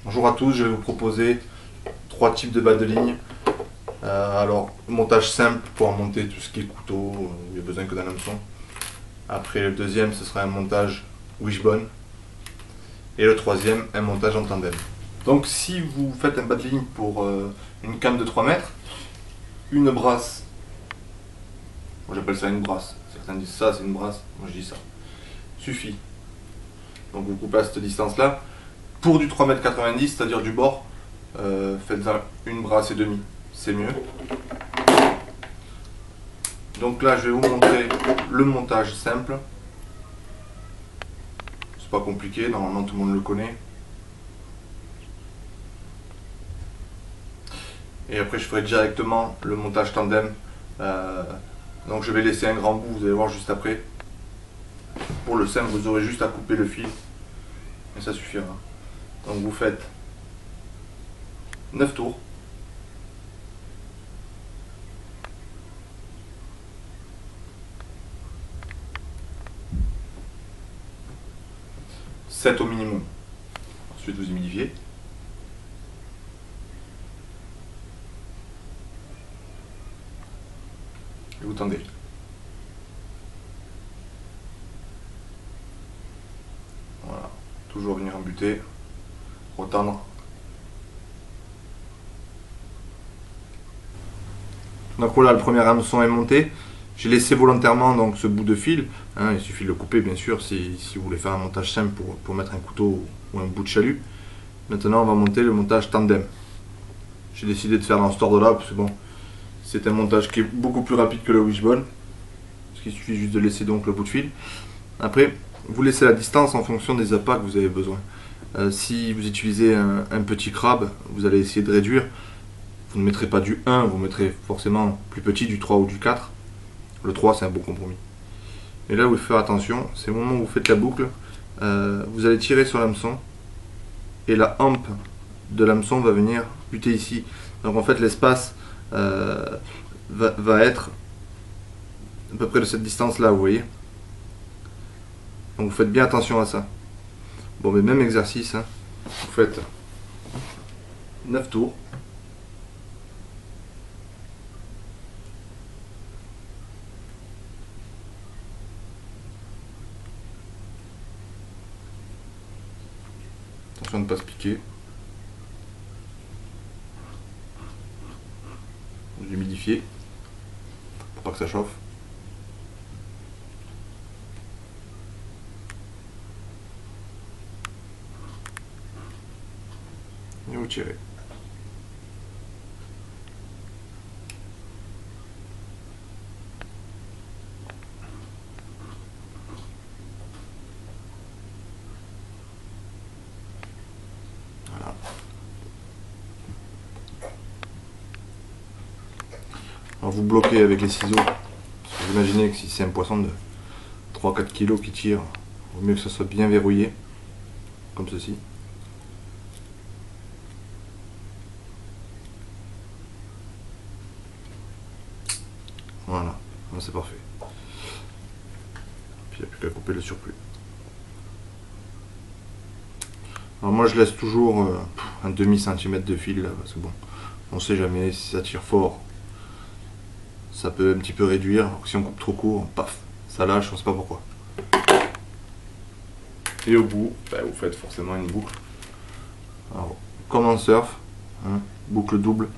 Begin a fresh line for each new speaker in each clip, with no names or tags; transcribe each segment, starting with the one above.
Bonjour à tous, je vais vous proposer trois types de bas de ligne. Alors, montage simple pour monter tout ce qui est couteau, il n'y a besoin que d'un hameçon. Après, le deuxième, ce sera un montage wishbone. Et le troisième, un montage en tandem. Donc, si vous faites un bas de ligne pour une canne de 3 mètres, une brasse, moi j'appelle ça une brasse, certains disent ça, c'est une brasse, moi je dis ça, suffit. Donc, vous coupez à cette distance-là. Pour du 3,90 m, c'est-à-dire du bord, faites-en une brasse et demie, c'est mieux. Donc là, je vais vous montrer le montage simple. C'est pas compliqué, normalement tout le monde le connaît. Et après, je ferai directement le montage tandem. Donc je vais laisser un grand bout, vous allez voir juste après. Pour le simple, vous aurez juste à couper le fil et ça suffira. Donc vous faites 9 tours. Sept au minimum. Ensuite vous humidifiez. Et vous tendez. Voilà. Toujours venir embuter. Retendre. Donc voilà, le premier hameçon est monté. J'ai laissé volontairement donc ce bout de fil. Il suffit de le couper bien sûr si vous voulez faire un montage simple pour mettre un couteau ou un bout de chalut. Maintenant on va monter le montage tandem. J'ai décidé de faire dans cet ordre là parce que bon, c'est un montage qui est beaucoup plus rapide que le wishbone. Parce qu'il suffit juste de laisser donc le bout de fil. Après, vous laissez la distance en fonction des appâts que vous avez besoin. Si vous utilisez un petit crabe, vous allez essayer de réduire. Vous ne mettrez pas du 1, vous mettrez forcément plus petit, du 3 ou du 4. Le 3 c'est un bon compromis. Et là, vous devez faire attention, c'est le moment où vous faites la boucle, vous allez tirer sur l'hameçon et la hampe de l'hameçon va venir buter ici. Donc en fait l'espace va être à peu près de cette distance là, vous voyez. Donc vous faites bien attention à ça. Bon, mais même exercice, hein. Vous faites 9 tours. Attention de ne pas se piquer. Vous humidifiez pour pas que ça chauffe. Et vous tirez. Voilà. Alors vous bloquez avec les ciseaux. Parce que vous imaginez que si c'est un poisson de 3-4 kg qui tire, il vaut mieux que ça soit bien verrouillé. Comme ceci. Voilà, c'est parfait. Puis il n'y a plus qu'à couper le surplus. Alors moi je laisse toujours un demi-centimètre de fil là, parce que bon, on sait jamais si ça tire fort. Ça peut un petit peu réduire, si on coupe trop court, paf, ça lâche, on ne sait pas pourquoi. Et au bout, vous faites forcément une boucle. Alors, comme en surf, hein, boucle double.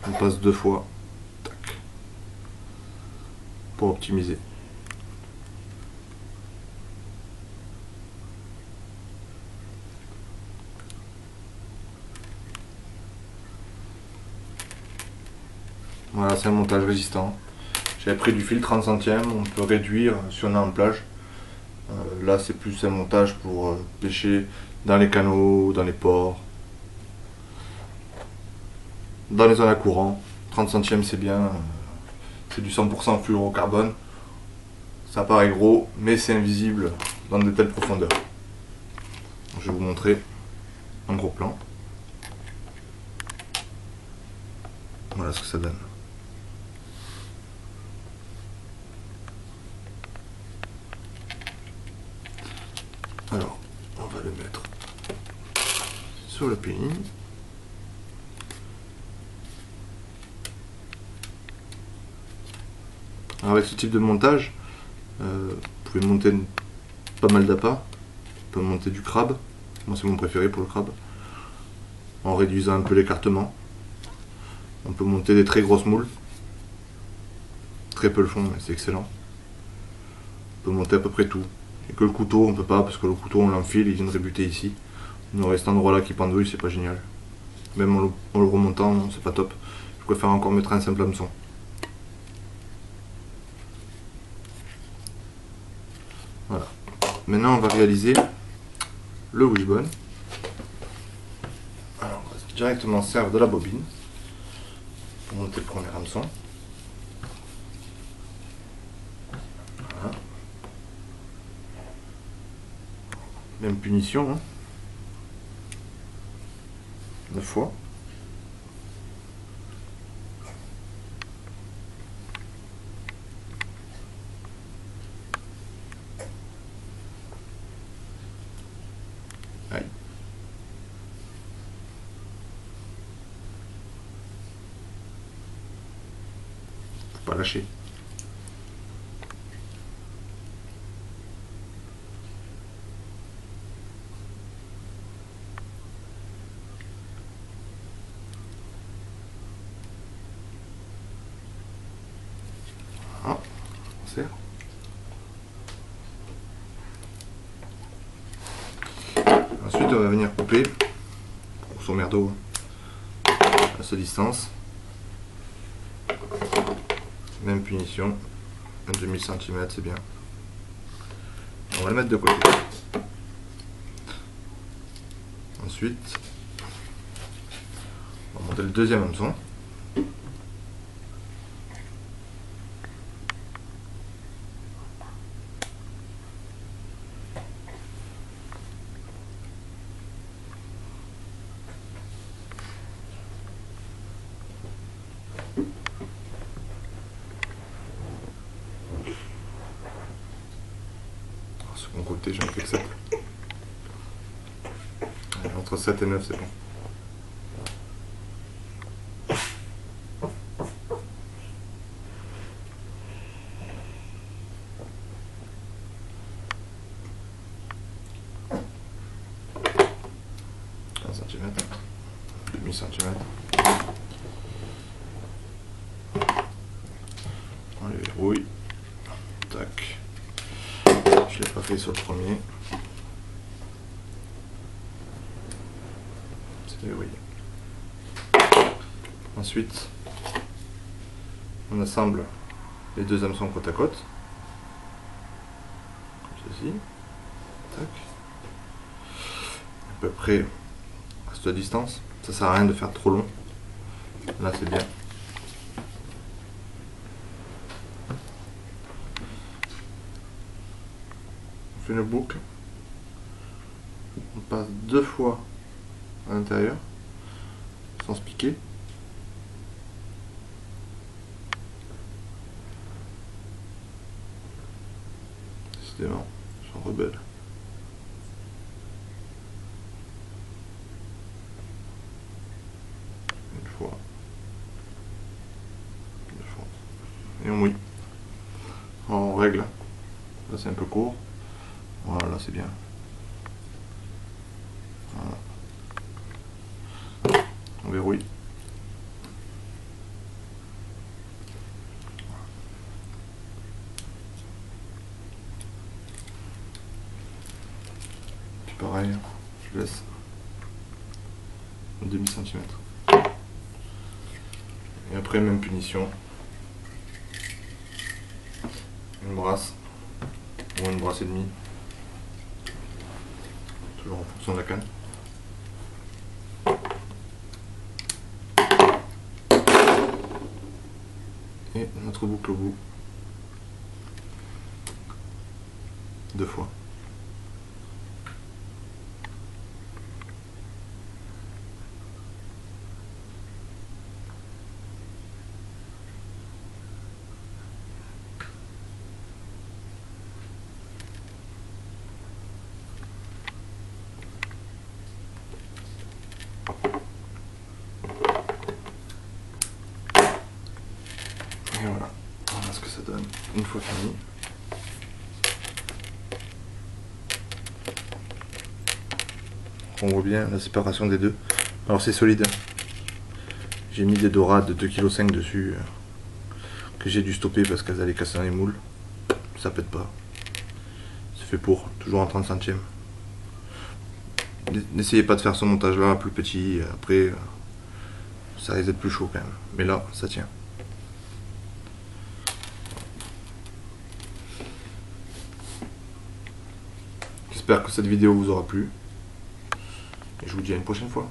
On passe 2 fois, tac, pour optimiser. Voilà, c'est un montage résistant. J'avais pris du fil 30 centièmes, on peut réduire si on est en plage. Là, c'est plus un montage pour pêcher dans les canaux, dans les ports, dans les zones à courant. 30 centièmes, c'est bien. C'est du 100% fluorocarbone. Ça paraît gros, mais c'est invisible dans de telles profondeurs. Je vais vous montrer un gros plan. Voilà ce que ça donne. sur le peeling. Alors avec ce type de montage, vous pouvez monter pas mal d'appâts. On peut monter du crabe, moi c'est mon préféré pour le crabe, en réduisant un peu l'écartement. On peut monter des très grosses moules, très peu le fond mais c'est excellent. On peut monter à peu près tout. Et que le couteau on peut pas parce que le couteau on l'enfile, il vient de rebuter ici. Il nous reste cet endroit là qui pendouille, c'est pas génial. Même en le remontant, c'est pas top. Je préfère encore mettre un simple hameçon. Voilà. Maintenant, on va réaliser le wishbone. Alors, on va directement servir de la bobine pour monter le premier hameçon. Voilà. Même punition. 9 fois. Aïe. Faut pas lâcher. Voilà. On serre. Ensuite, on va venir couper pour son merdeau à cette distance. Même punition, un demi-centimètre, c'est bien. On va le mettre de côté. Ensuite, on va monter le deuxième hameçon. Second côté, j'en fais que 7. Entre 7 et 9, c'est bon. Un centimètre, demi-centimètre. On les verrouille. Tac. Je l'ai pas fait sur le premier. C'est verrouillé. Ensuite, on assemble les deux hameçons côte à côte. Comme ceci. Tac. À peu près à cette distance. Ça sert à rien de faire trop long. Là c'est bien. On fait une boucle. On passe 2 fois à l'intérieur sans se piquer. Décidément, ils sont rebelles. Une fois. 2 fois. Et on mouille. On règle. Là c'est un peu court. Voilà, là c'est bien. Voilà. On verrouille. Puis pareil, je laisse un demi-centimètre. Et après, même punition. Une brasse ou une brasse et demie. Toujours en fonction de la canne. Et notre boucle au bout. 2 fois. Et voilà ce que ça donne une fois fini. On voit bien la séparation des deux. Alors c'est solide. J'ai mis des dorades de 2,5 kg dessus que j'ai dû stopper parce qu'elles allaient casser dans les moules. Ça pète pas. C'est fait pour, toujours en 30 centièmes. N'essayez pas de faire ce montage là plus petit, après ça risque d'être plus chaud quand même. Mais là, ça tient. J'espère que cette vidéo vous aura plu. Et je vous dis à une prochaine fois.